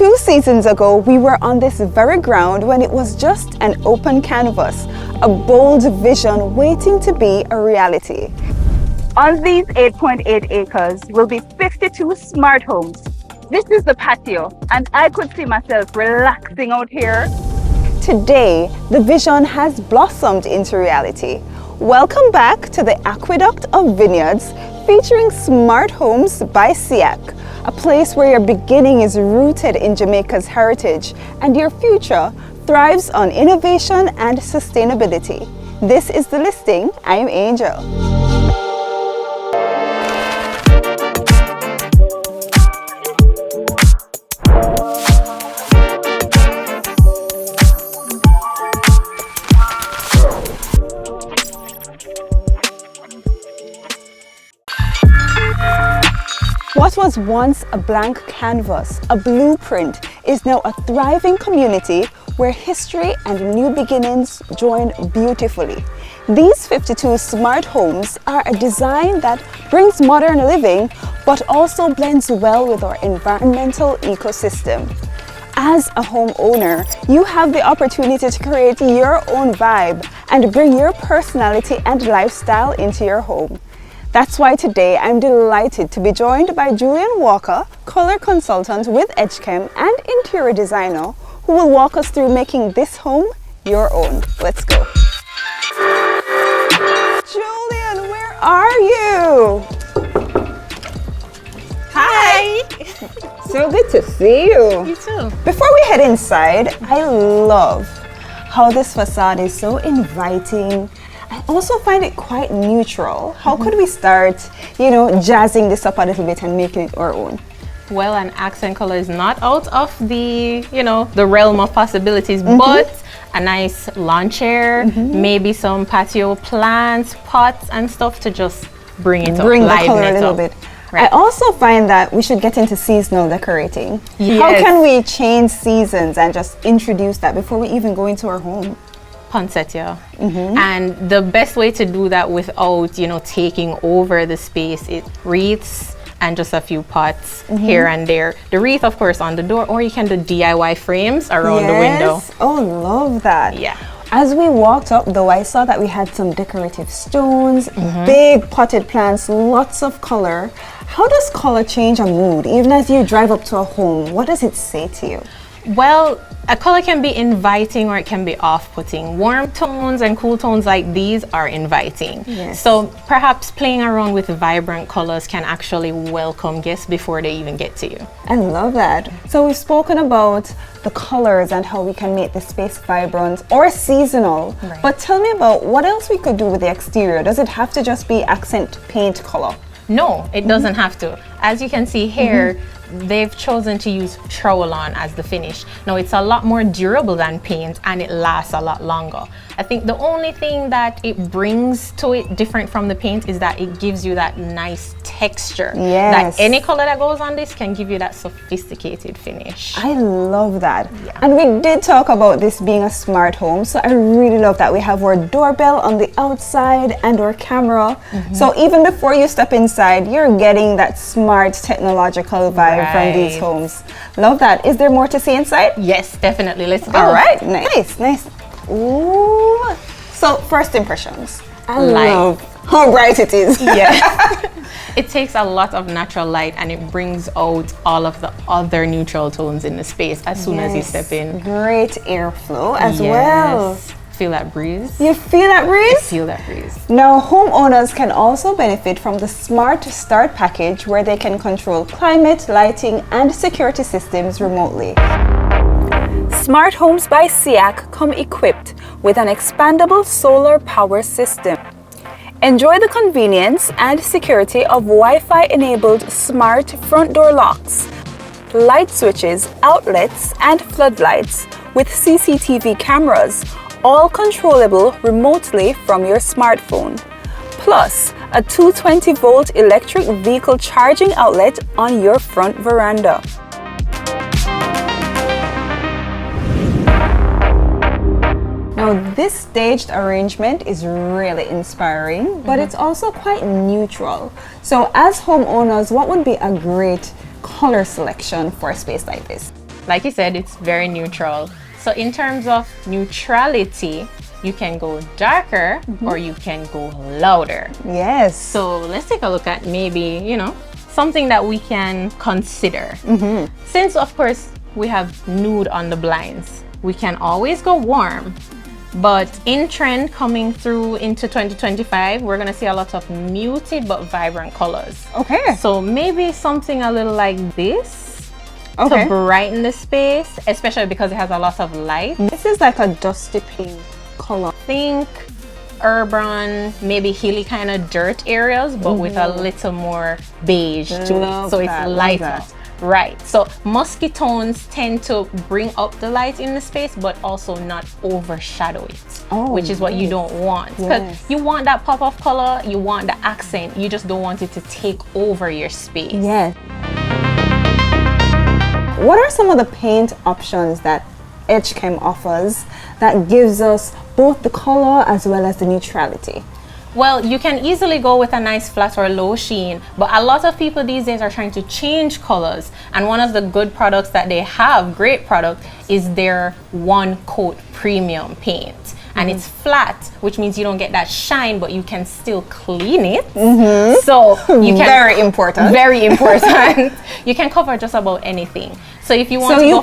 2 seasons ago, we were on this very ground when it was just an open canvas, a bold vision waiting to be a reality. On these 8.8 acres will be 52 smart homes. This is the patio, and I could see myself relaxing out here. Today, the vision has blossomed into reality. Welcome back to the Aqueduct of Vineyards, featuring Smart Homes by CEAC, a place where your beginning is rooted in Jamaica's heritage and your future thrives on innovation and sustainability. This is The Listing. I'm Angel. What was once a blank canvas, a blueprint, is now a thriving community where history and new beginnings join beautifully. These 52 smart homes are a design that brings modern living, but also blends well with our environmental ecosystem. As a homeowner, you have the opportunity to create your own vibe and bring your personality and lifestyle into your home. That's why today I'm delighted to be joined by Julianne Walker, color consultant with Edgechem and interior designer, who will walk us through making this home your own. Let's go. Julianne, where are you? Hi. So good to see you. You too. Before we head inside, I love how this facade is so inviting. I also find it quite neutral. How could we start, jazzing this up a little bit and making it our own? Well, an accent color is not out of the, the realm of possibilities, but a nice lawn chair, maybe some patio plants, pots and stuff to just bring it up, bring the liven color a it little up. bit. Right. I also find that we should get into seasonal decorating. Yes. How can we change seasons and just introduce that before we even go into our home? Poinsettia. And the best way to do that without, taking over the space is wreaths and just a few pots here and there. The wreath, of course, on the door, or you can do DIY frames around the window. Oh, love that. Yeah. As we walked up, though, I saw that we had some decorative stones, big potted plants, lots of color. How does color change a mood? Even as you drive up to a home, what does it say to you? Well, a color can be inviting or it can be off-putting. Warm tones and cool tones like these are inviting. Yes. So perhaps playing around with vibrant colors can actually welcome guests before they even get to you. I love that. So we've spoken about the colors and how we can make the space vibrant or seasonal. Right. But tell me about what else we could do with the exterior. Does it have to just be accent paint color? No, it doesn't have to. As you can see here, they've chosen to use trowel-on as the finish. Now it's a lot more durable than paint and it lasts a lot longer. I think the only thing that it brings to it different from the paint is that it gives you that nice texture. Yes. That any color that goes on this can give you that sophisticated finish. I love that. Yeah. And we did talk about this being a smart home, so I really love that we have our doorbell on the outside and our camera. So even before you step inside, you're getting that smart technological vibe from these homes. Love that. Is there more to see inside? Yes, definitely. Let's go. All right, nice. Ooh. So first impressions. I Light. love how bright it is. Yeah. It takes a lot of natural light and it brings out all of the other neutral tones in the space as soon as you step in. Great airflow as well. Feel that breeze. You feel that breeze? Feel that breeze. Now, homeowners can also benefit from the Smart Start package where they can control climate, lighting, and security systems remotely. Smart Homes by CEAC come equipped with an expandable solar power system. Enjoy the convenience and security of Wi-Fi enabled smart front door locks, light switches, outlets, and floodlights with CCTV cameras, all controllable remotely from your smartphone. Plus, a 220-volt electric vehicle charging outlet on your front veranda. Now, this staged arrangement is really inspiring, but it's also quite neutral. So as homeowners, what would be a great color selection for a space like this? like you said, it's very neutral. So in terms of neutrality, you can go darker or you can go louder. Yes. So let's take a look at maybe, you know, something that we can consider. Since of course we have nude on the blinds, we can always go warm. But in trend coming through into 2025, we're gonna see a lot of muted but vibrant colors. Okay. So maybe something a little like this Okay. to brighten the space, especially because it has a lot of light. This is like a dusty pink color. Think urban, maybe hilly kind of dirt areas, but with a little more beige to it. So it's lighter. Right. So musky tones tend to bring up the light in the space, but also not overshadow it, which is what you don't want. Because you want that pop of color, you want the accent, you just don't want it to take over your space. Yes. What are some of the paint options that Edgechem offers that gives us both the color as well as the neutrality? Well, you can easily go with a nice flat or low sheen, but a lot of people these days are trying to change colors. And one of the good products that they have, great product, is their one coat premium paint. And it's flat, which means you don't get that shine, but you can still clean it. So you can Very important. Very important. You can cover just about anything. So if you want So to you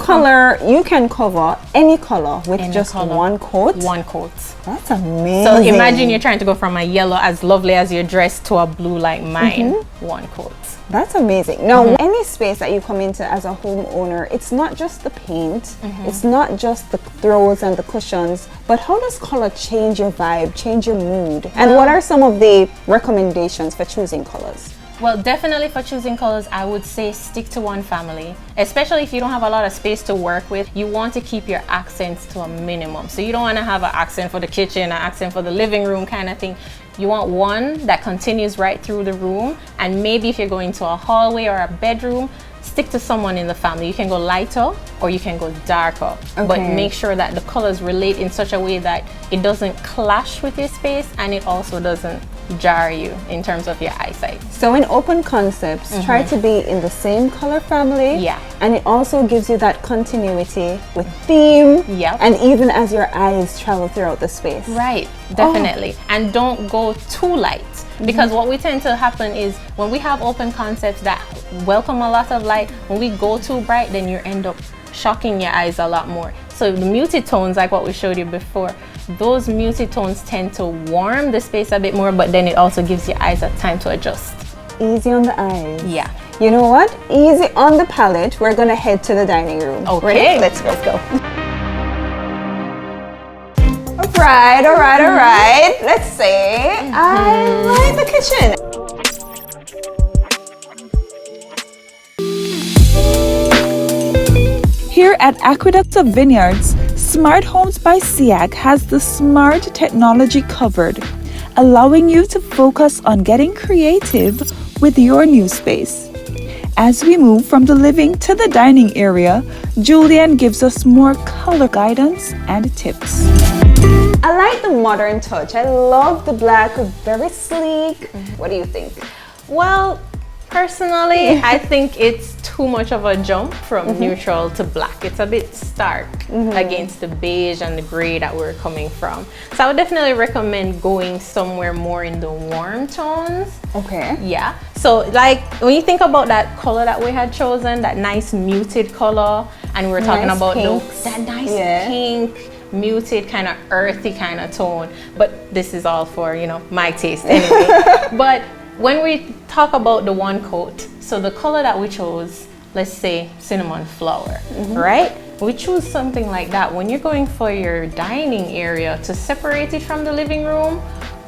can cover any color with just one coat? One coat. That's amazing. So imagine you're trying to go from a yellow as lovely as your dress to a blue like mine. One coat. That's amazing. Now, any space that you come into as a homeowner, it's not just the paint, it's not just the throws and the cushions, but how does color change your vibe, change your mood? And what are some of the recommendations for choosing colors? Well, definitely for choosing colors, I would say stick to one family, especially if you don't have a lot of space to work with. You want to keep your accents to a minimum. So you don't want to have an accent for the kitchen, an accent for the living room kind of thing. You want one that continues right through the room, and maybe if you're going to a hallway or a bedroom, stick to someone in the family. You can go lighter or you can go darker, but make sure that the colors relate in such a way that it doesn't clash with your space and it also doesn't jar you in terms of your eyesight. So in open concepts, try to be in the same color family. Yeah. And it also gives you that continuity with theme. Yep. And even as your eyes travel throughout the space. Right, definitely. And don't go too light. Because what we tend to happen is when we have open concepts that welcome a lot of light, when we go too bright, then you end up shocking your eyes a lot more. So the muted tones, like what we showed you before, those muted tones tend to warm the space a bit more, but then it also gives your eyes a time to adjust. Easy on the eyes. Yeah. You know what? Easy on the palette. We're gonna head to the dining room. Okay. Ready? Let's go. All right. Let's say I like the kitchen. Here at Aqueduct of Vineyards, Smart Homes by CEAC has the smart technology covered, allowing you to focus on getting creative with your new space. As we move from the living to the dining area, Julianne gives us more color guidance and tips. I like the modern touch. I love the black, very sleek. What do you think? Well, personally, I think it's too much of a jump from neutral to black. It's a bit stark against the beige and the gray that we're coming from. So I would definitely recommend going somewhere more in the warm tones. Okay. Yeah. So like when you think about that color that we had chosen, that nice muted color, and we were talking Nice about pinks. that nice Yeah. pink, muted kind of earthy kind of tone, but this is all for, you know, my taste anyway. But when we talk about the one coat, so the color that we chose, let's say cinnamon flower, right? We choose something like that. When you're going for your dining area, to separate it from the living room,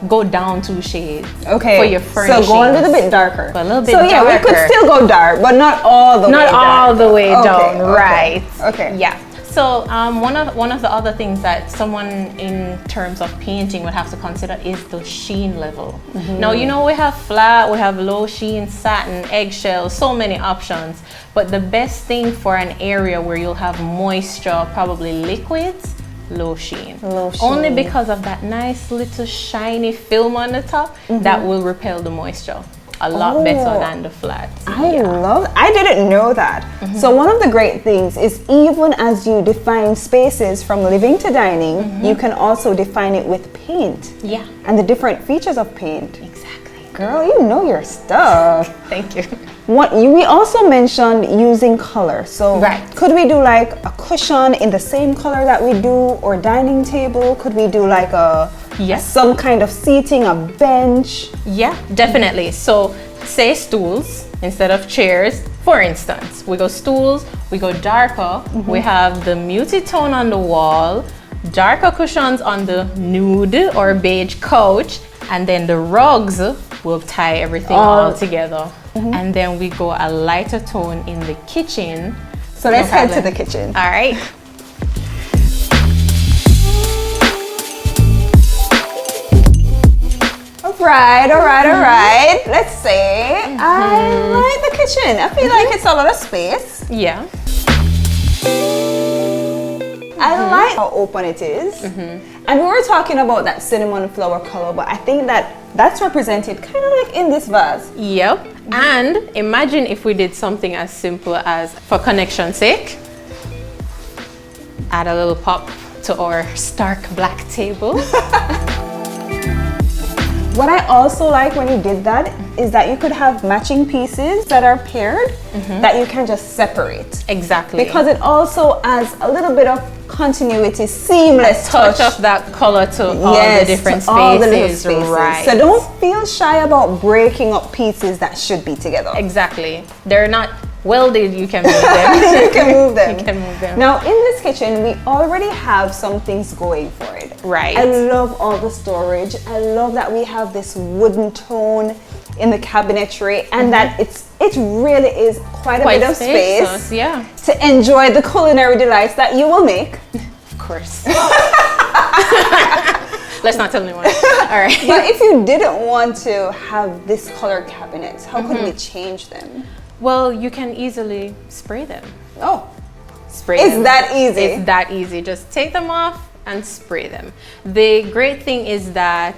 go down 2 shades. Okay. For your furnishings. So go a little bit darker. Go a little bit so yeah, darker. we could still go dark, but not all the way Not dark. all the way Okay, down, okay, right? Okay. Yeah. So one of the other things that someone in terms of painting would have to consider is the sheen level. Now, you know, we have flat, we have low sheen, satin, eggshell, so many options. But the best thing for an area where you'll have moisture, probably liquids, low sheen. Low sheen. Only because of that nice little shiny film on the top that will repel the moisture. a lot better than the flat. I didn't know that. So one of the great things is even as you define spaces from living to dining, you can also define it with paint. Yeah. And the different features of paint. Exactly. Girl, you know your stuff. Thank you. We also mentioned using color. So could we do like a cushion in the same color that we do, or dining table? Could we do like some kind of seating, a bench? Yeah, definitely. So say stools instead of chairs. For instance, we go stools, we go darker. We have the muted tone on the wall, darker cushions on the nude or beige couch, and then the rugs will tie everything all together. And then we go a lighter tone in the kitchen. So let's head to the kitchen. All right. All right. Let's say I like the kitchen. I feel like it's a lot of space. Yeah. I like how open it is. And we were talking about that cinnamon flower color, but I think that's represented kind of like in this vase. Yep. And imagine if we did something as simple as, for connection's sake, add a little pop to our stark black table. What I also like when you did that is that you could have matching pieces that are paired that you can just separate. Exactly. Because it also adds a little bit of continuity, seamless touch of that color to all the different spaces. All the little spaces. Right. So don't feel shy about breaking up pieces that should be together. Exactly. They're not welded, you can move them. You can move them. You can move them. Now in this kitchen, we already have some things going for it. Right. I love all the storage. I love that we have this wooden tone in the cabinetry, and that it really is quite a bit of space to enjoy the culinary delights that you will make. Of course. Let's not tell anyone. All right. But if you didn't want to have this color cabinets, how could we change them? Well, you can easily spray them. Oh, spray it's them. that easy. It's that easy. Just take them off and spray them. The great thing is that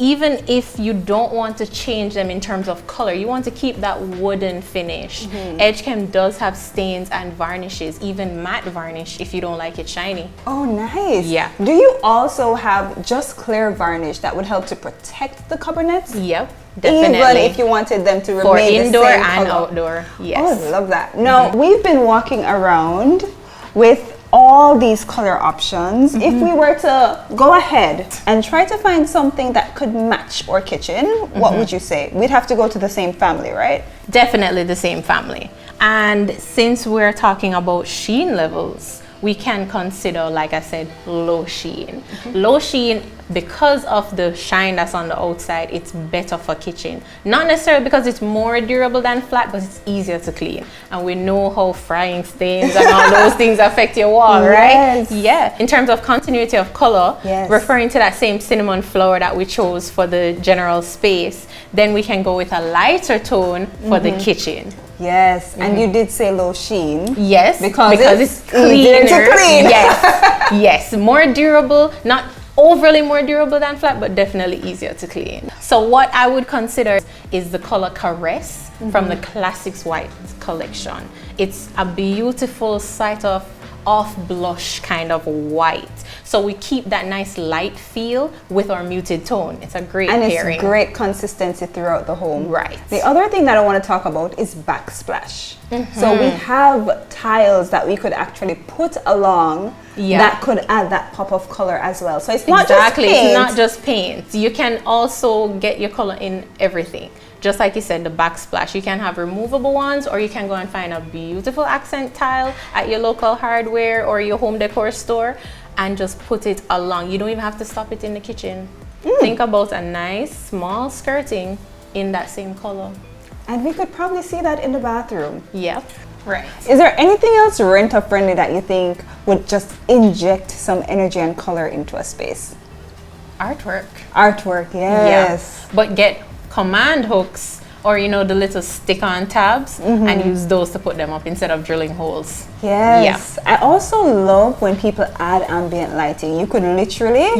even if you don't want to change them in terms of color, you want to keep that wooden finish. Edgechem does have stains and varnishes, even matte varnish if you don't like it shiny. Oh, nice. Yeah. Do you also have just clear varnish that would help to protect the cabinets? Yep, definitely. Even if you wanted them to remain for indoor the same and color. outdoor. Yes. Oh, I love that. Now, we've been walking around with all these color options. If we were to go ahead and try to find something that could match our kitchen, what would you say? We'd have to go to the same family, right? Definitely the same family. And since we're talking about sheen levels, we can consider, like I said, low sheen. Low sheen, because of the shine that's on the outside, it's better for kitchen. Not necessarily because it's more durable than flat, but it's easier to clean. And we know how frying stains and all those things affect your wall, right? Yeah. In terms of continuity of color, referring to that same cinnamon flower that we chose for the general space, then we can go with a lighter tone for the kitchen. Yes, and you did say low sheen. Yes, because it's easier to clean. Yes, yes, more durable, not overly more durable than flat, but definitely easier to clean. So what I would consider is the color Caress from the Classics White collection. It's a beautiful sight of off blush kind of white. So we keep that nice light feel with our muted tone. It's a great pairing. It's great consistency throughout the home. Right. The other thing that I want to talk about is backsplash. So we have tiles that we could actually put along that could add that pop of color as well. So it's not just paint. It's not just paint. You can also get your color in everything. Just like you said, the backsplash. You can have removable ones, or you can go and find a beautiful accent tile at your local hardware or your home decor store and just put it along. You don't even have to stop it in the kitchen. Think about a nice small skirting in that same color. And we could probably see that in the bathroom. Yep. Right. Is there anything else renter friendly that you think would just inject some energy and color into a space? Artwork. Artwork, yes. Yeah. But get command hooks, or you know, the little stick-on tabs, and use those to put them up instead of drilling holes. Yes. I also love when people add ambient lighting. You could literally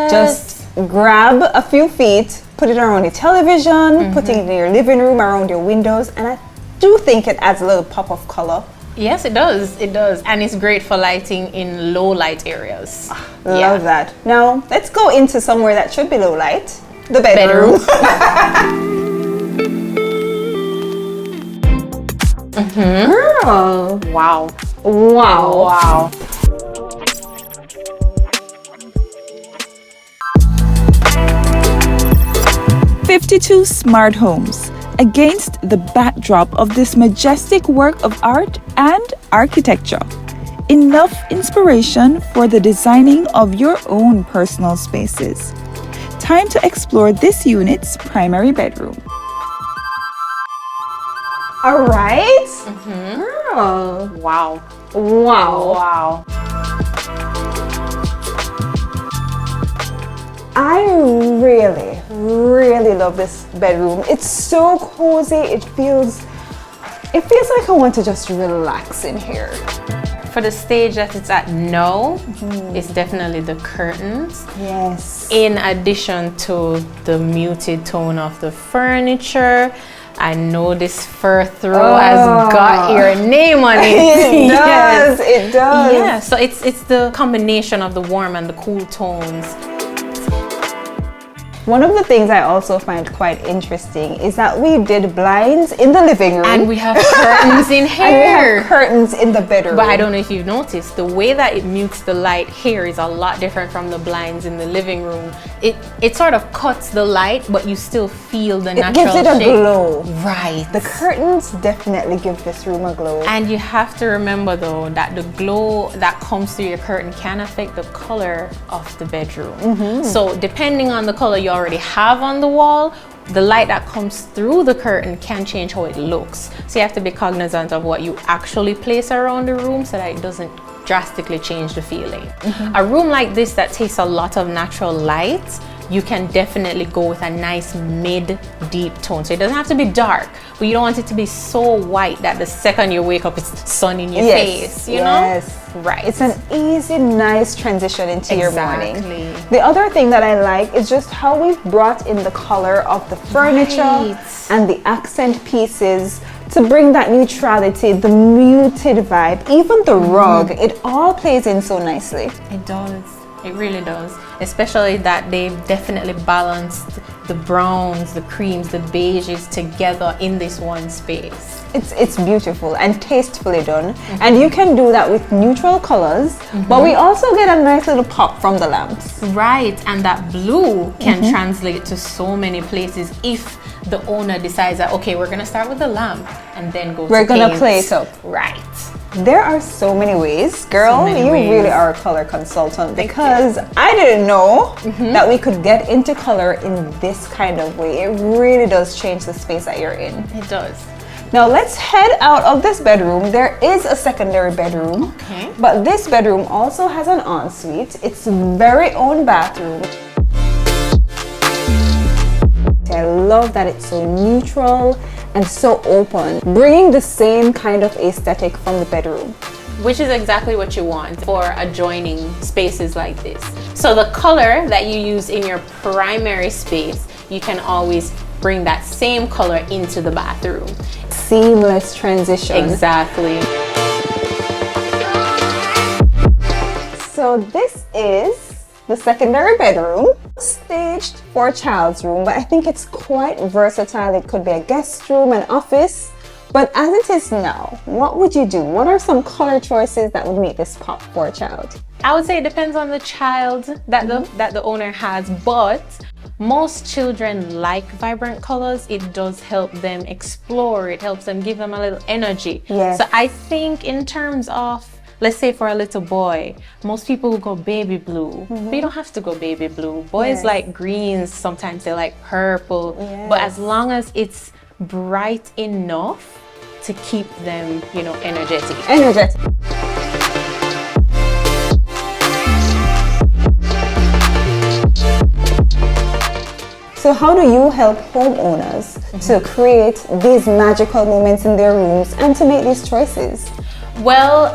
just grab a few feet, put it around your television, put it in your living room, around your windows, and I do think it adds a little pop of color. Yes, it does. It does. And it's great for lighting in low light areas. Love that. Now, let's go into somewhere that should be low light. The bedroom. Girl. Wow. Wow. Wow. "52 smart homes" against the backdrop of this majestic work of art and architecture. Enough inspiration for the designing of your own personal spaces. Time to explore this unit's primary bedroom. All right. Girl. Wow. Wow. Wow. I really love this bedroom. It's so cozy. It feels like I want to just relax in here. For the stage that it's at now, it's definitely the curtains. Yes. In addition to the muted tone of the furniture, I know this fur throw has got your name on it. It does. Yes. It does. Yeah, so it's the combination of the warm and the cool tones. One of the things I also find quite interesting is that we did blinds in the living room. And we have curtains in here. And we have curtains in the bedroom. But I don't know if you've noticed, the way that it mutes the light here is a lot different from the blinds in the living room. It sort of cuts the light, but you still feel the natural gives it a shade. glow. Right. The curtains definitely give this room a glow. And you have to remember though that the glow that comes through your curtain can affect the color of the bedroom. So depending on the color you already have on the wall, the light that comes through the curtain can change how it looks. So you have to be cognizant of what you actually place around the room so that it doesn't drastically change the feeling. A room like this that takes a lot of natural light, you can definitely go with a nice mid-deep tone. So it doesn't have to be dark, but you don't want it to be so white that the second you wake up it's sun in your face, you know? Yes. Right. It's an easy, nice transition into your morning. Exactly. The other thing that I like is just how we've brought in the color of the furniture Right. and the accent pieces to bring that neutrality, the muted vibe, even the rug. It all plays in so nicely. It does. It really does. Especially that they've definitely balanced the browns, the creams, the beiges together in this one space. It's beautiful and tastefully done. And you can do that with neutral colors, but we also get a nice little pop from the lamps. Right, and that blue can translate to so many places if the owner decides that, okay, we're gonna start with the lamp and then go We're to gonna paint. play it up. Right. There are so many ways. Girl, So many you ways. really are a color consultant because I didn't know that we could get into color in this kind of way. It really does change the space that you're in. It does. Now let's head out of this bedroom. There is a secondary bedroom, Okay. but this bedroom also has an ensuite. It's very own bathroom. I love that it's so neutral and so open, bringing the same kind of aesthetic from the bedroom. Which is exactly what you want for adjoining spaces like this. So the color that you use in your primary space, you can always bring that same color into the bathroom. Seamless transition. Exactly. So this is the secondary bedroom, staged for a child's room, but I think it's quite versatile. It could be a guest room, an office, but as it is now, what would you do? What are some color choices that would make this pop for a child? I would say it depends on the child that the owner has, but most children like vibrant colors. It does help them explore. It helps them, give them a little energy. Yes. So I think in terms of, let's say for a little boy, most people will go baby blue, but you don't have to go baby blue. Boys Yes. like greens, sometimes they like purple, but Yes. as long as it's bright enough to keep them, you know, energetic. Energetic. So how do you help homeowners to create these magical moments in their rooms and to make these choices? Well,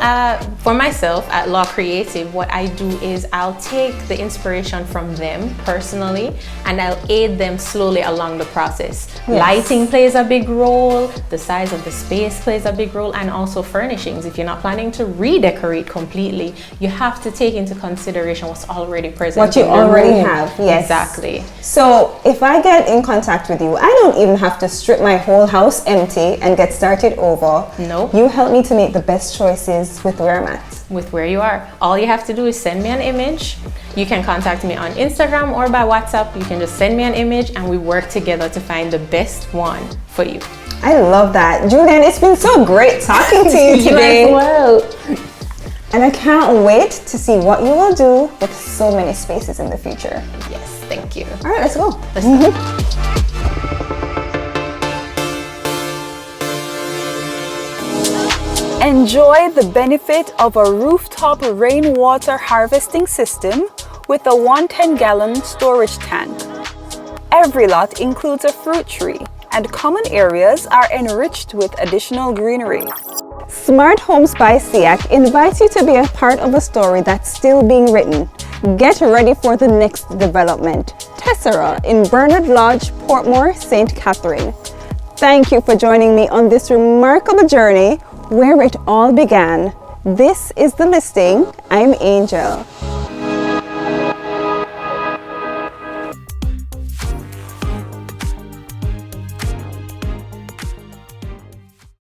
for myself at Law Creative, what I do is I'll take the inspiration from them personally and I'll aid them slowly along the process. Yes. Lighting plays a big role, the size of the space plays a big role, and also furnishings. If you're not planning to redecorate completely, you have to take into consideration what's already present. What you already have, yes. Exactly. So if I get in contact with you, I don't even have to strip my whole house empty and get started over. Nope. You help me to make the best choices with where I'm at. With where you are. All you have to do is send me an image. You can contact me on Instagram or by WhatsApp. You can just send me an image and we work together to find the best one for you. I love that. Julianne, it's been so great talking to you today. You as well. And I can't wait to see what you will do with so many spaces in the future. Yes, thank you. All right, let's go. Let's go. Enjoy the benefit of a rooftop rainwater harvesting system with a 110-gallon storage tank. Every lot includes a fruit tree, and common areas are enriched with additional greenery. Smart Homes by CEAC invites you to be a part of a story that's still being written. Get ready for the next development, Tessera in Bernard Lodge, Portmore, St. Catherine. Thank you for joining me on this remarkable journey where it all began. This is The Listing. I'm Angel.